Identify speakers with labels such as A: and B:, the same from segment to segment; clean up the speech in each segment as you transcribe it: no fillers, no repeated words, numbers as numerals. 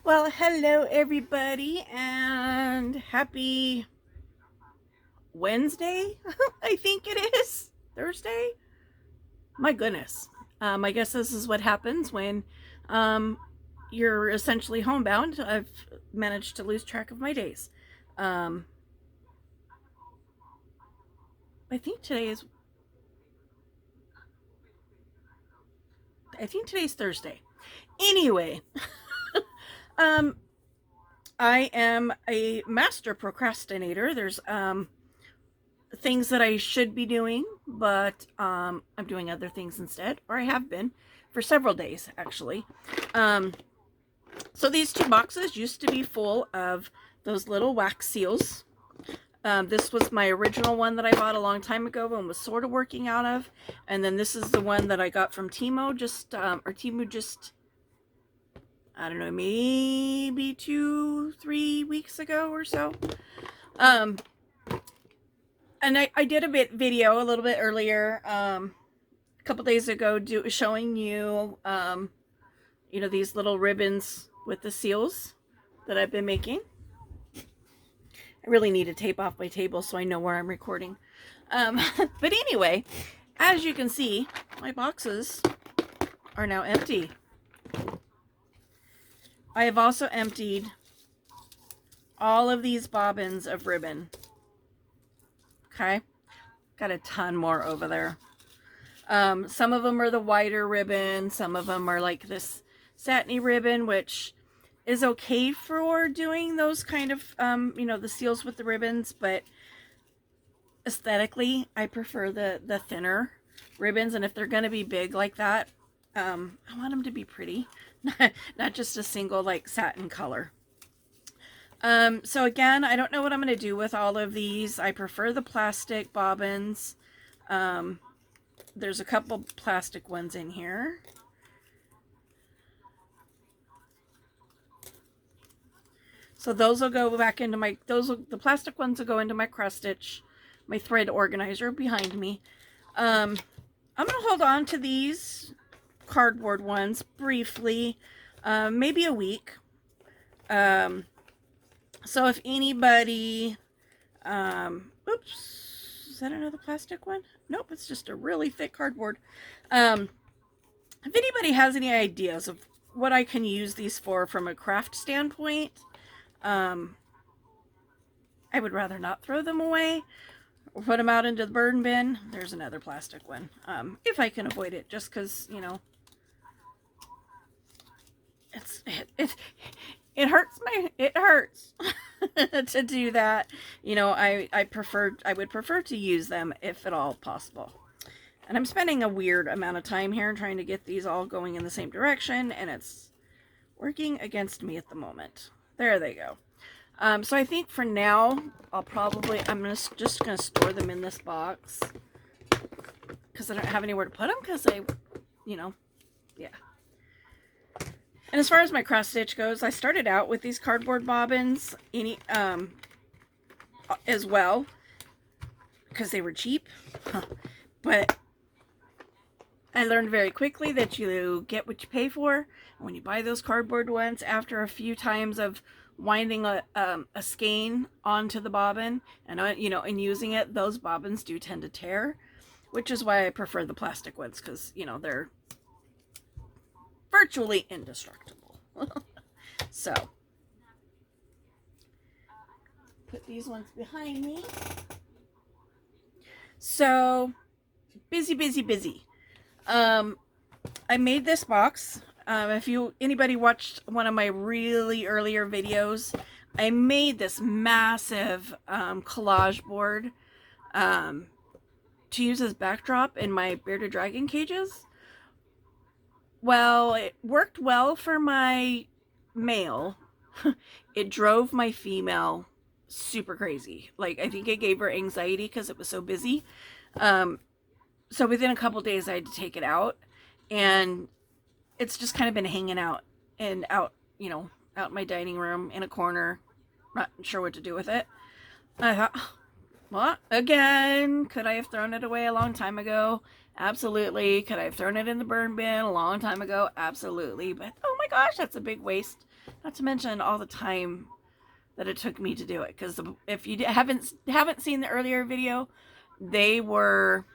A: Well, hello everybody and happy Wednesday. I think it is Thursday. My goodness. I guess this is what happens when um, you're essentially homebound. I've managed to lose track of my days. Um, I think today is. I think today's Thursday. Anyway, um, I am a master procrastinator. There's things that I should be doing, but I'm doing other things instead, or I have been for several days actually. Um, so these two boxes used to be full of those little wax seals. This was my original one that I bought a long time ago and was sort of working out of, and then this is the one that I got from Timo just I don't know, maybe 2-3 weeks ago or so. Um, and I did a video a little bit earlier, a couple days ago, showing you, these little ribbons with the seals that I've been making. I really need to tape off my table so I know where I'm recording. But anyway, as you can see, my boxes are now empty. I have also emptied all of these bobbins of ribbon. Okay, got a ton more over there. Some of them are the wider ribbon. Some of them are like this satiny ribbon, which is okay for doing those kind of, the seals with the ribbons. But aesthetically, I prefer the thinner ribbons. And if they're going to be big like that, I want them to be pretty, not just a single like satin color. So again, I don't know what I'm going to do with all of these. I prefer the plastic bobbins. There's a couple plastic ones in here. So those will go back into the plastic ones will go into my cross stitch, my thread organizer behind me. I'm going to hold on to these cardboard ones briefly, maybe a week. So if anybody, oops, is that another plastic one? Nope, it's just a really thick cardboard. If anybody has any ideas of what I can use these for from a craft standpoint, I would rather not throw them away or put them out into the burn bin. There's another plastic one, if I can avoid it, just because, it hurts to do that. I would prefer to use them if at all possible. And I'm spending a weird amount of time here trying to get these all going in the same direction, and it's working against me at the moment. There they go. So I think for now, I'm just gonna store them in this box because I don't have anywhere to put them because yeah. And as far as my cross stitch goes, I started out with these cardboard bobbins as well because they were cheap. But I learned very quickly that you get what you pay for. And when you buy those cardboard ones, after a few times of winding a skein onto the bobbin and using it, those bobbins do tend to tear, which is why I prefer the plastic ones because they're virtually indestructible. So put these ones behind me. So busy. I made this box. If anybody watched one of my really earlier videos, I made this massive collage board to use as backdrop in my bearded dragon cages. Well, it worked well for my male. It drove my female super crazy. Like, I think it gave her anxiety because it was so busy. So within a couple days, I had to take it out, and it's just kind of been hanging out out in my dining room in a corner. Not sure what to do with it. I thought, Well, again, could I have thrown it away a long time ago? Absolutely. Could I have thrown it in the burn bin a long time ago? Absolutely. But oh my gosh, that's a big waste. Not to mention all the time that it took me to do it. Because if you haven't seen the earlier video, they were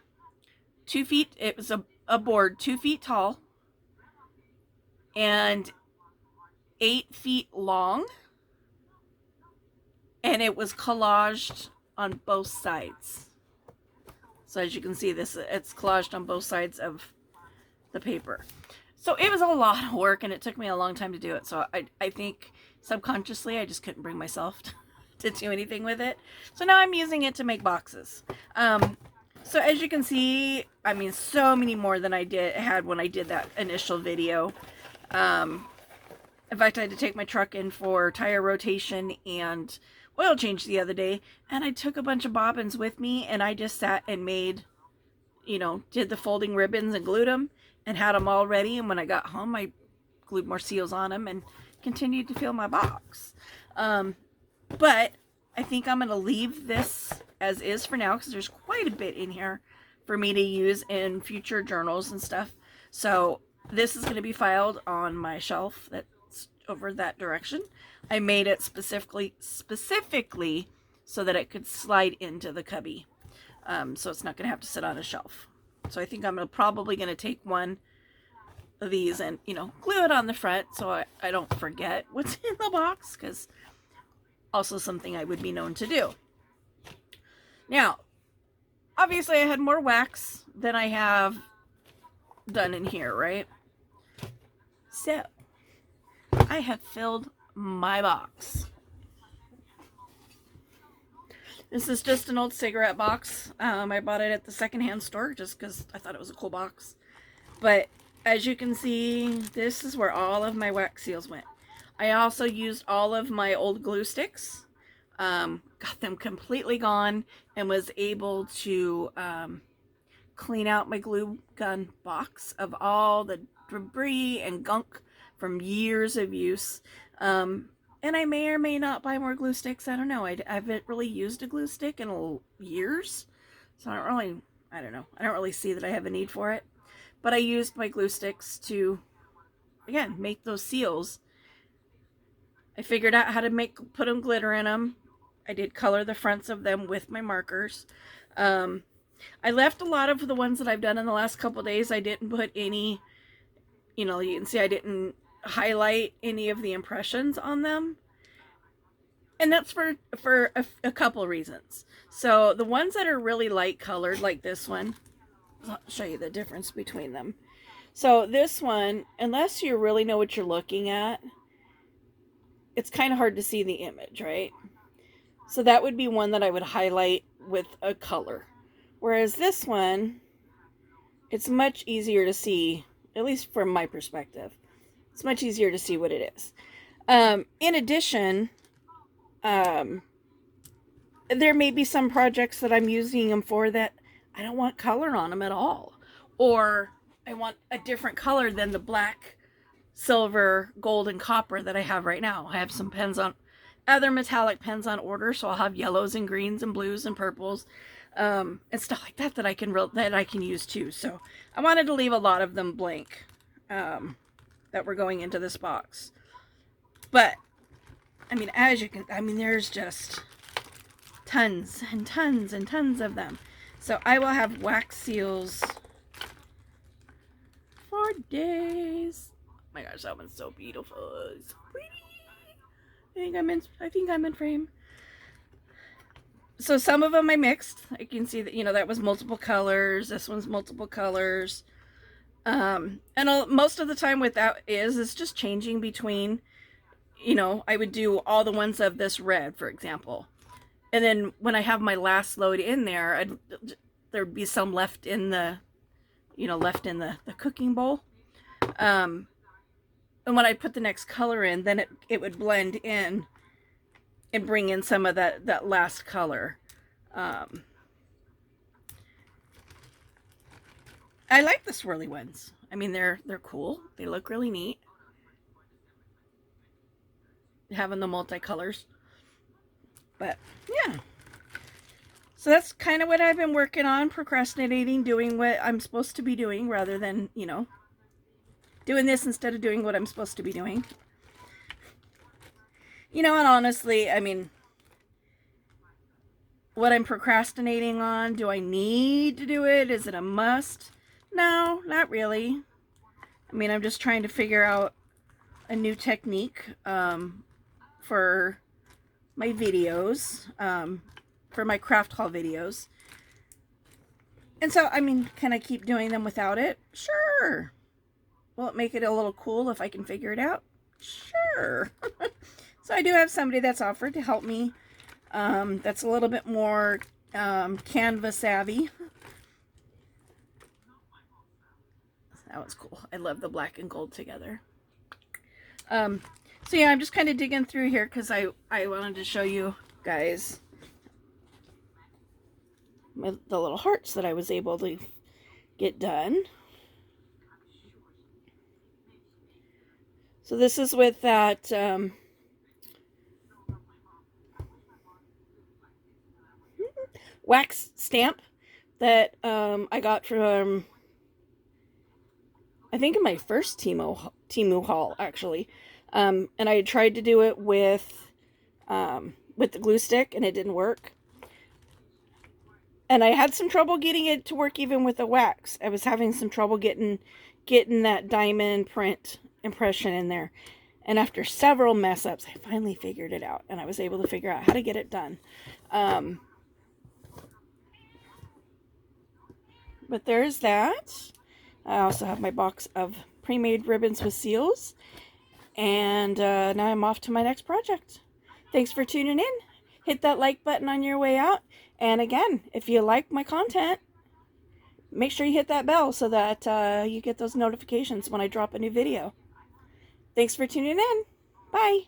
A: 2 feet. It was a board 2 feet tall and 8 feet long, and it was collaged on both sides. So as you can see, this it's collaged on both sides of the paper. So it was a lot of work, and it took me a long time to do it. So I think subconsciously I just couldn't bring myself to do anything with it. So now I'm using it to make boxes. So as you can see, I mean, so many more than I had when I did that initial video. In fact, I had to take my truck in for tire rotation and oil change the other day, and I took a bunch of bobbins with me, and I just sat and made, did the folding ribbons and glued them and had them all ready. And when I got home, I glued more seals on them and continued to fill my box. But I think I'm going to leave this as is for now, because there's quite a bit in here for me to use in future journals and stuff. So this is going to be filed on my shelf that's over that direction. I made it specifically so that it could slide into the cubby. So it's not going to have to sit on a shelf. So I think I'm probably going to take one of these and, glue it on the front so I don't forget what's in the box, because also something I would be known to do. Now, obviously I had more wax than I have done in here, right? So, I have filled my box. This is just an old cigarette box. I bought it at the secondhand store just because I thought it was a cool box. But as you can see, this is where all of my wax seals went. I also used all of my old glue sticks, got them completely gone, and was able to clean out my glue gun box of all the debris and gunk from years of use. And I may or may not buy more glue sticks. I don't know. I haven't really used a glue stick in years, so I don't know. I don't really see that I have a need for it. But I used my glue sticks to, again, make those seals. I figured out how to put them glitter in them. I did color the fronts of them with my markers. I left a lot of the ones that I've done in the last couple days. I didn't put any, you can see I didn't highlight any of the impressions on them. And that's for a couple reasons. So the ones that are really light colored, like this one, I'll show you the difference between them. So this one, unless you really know what you're looking at, it's kind of hard to see the image, right? So that would be one that I would highlight with a color. Whereas this one, it's much easier to see, at least from my perspective. It's much easier to see what it is. In addition, there may be some projects that I'm using them for that I don't want color on them at all. Or I want a different color than the black, silver, gold, and copper that I have right now. I have some other metallic pens on order, so I'll have yellows and greens and blues and purples, and stuff like that I can use too. So I wanted to leave a lot of them blank that were going into this box. But I mean, there's just tons and tons and tons of them. So I will have wax seals for days. Oh my gosh, that one's so beautiful. It's so pretty. I think I'm in frame. So some of them I mixed. I can see that, that was multiple colors. This one's multiple colors. And most of the time with that is just changing between, I would do all the ones of this red, for example. And then when I have my last load in there, there'd be some left in the, the cooking bowl. And when I put the next color in, then it would blend in and bring in some of that last color. I like the swirly ones. I mean, they're cool. They look really neat. Having the multicolors. But yeah. So that's kind of what I've been working on, procrastinating, doing what I'm supposed to be doing rather than, doing this instead of doing what I'm supposed to be doing. And honestly, I mean, what I'm procrastinating on, do I need to do it? Is it a must? No, not really. I mean, I'm just trying to figure out a new technique for my videos, for my craft haul videos. And so, I mean, can I keep doing them without it? Sure. Will it make it a little cool if I can figure it out? Sure. So I do have somebody that's offered to help me, that's a little bit more Canva savvy. That was cool. I love the black and gold together. So yeah, I'm just kind of digging through here because I wanted to show you guys the little hearts that I was able to get done. So this is with that wax stamp that I got from, I think, in my first Temu haul, actually. And I tried to do it with the glue stick, and it didn't work. And I had some trouble getting it to work even with the wax. I was having some trouble getting that diamond print impression in there. And after several mess ups, I finally figured it out, and I was able to figure out how to get it done. But there's that. I also have my box of pre-made ribbons with seals. And now I'm off to my next project. Thanks for tuning in. Hit that like button on your way out. And again, if you like my content, make sure you hit that bell so that you get those notifications when I drop a new video. Thanks for tuning in. Bye.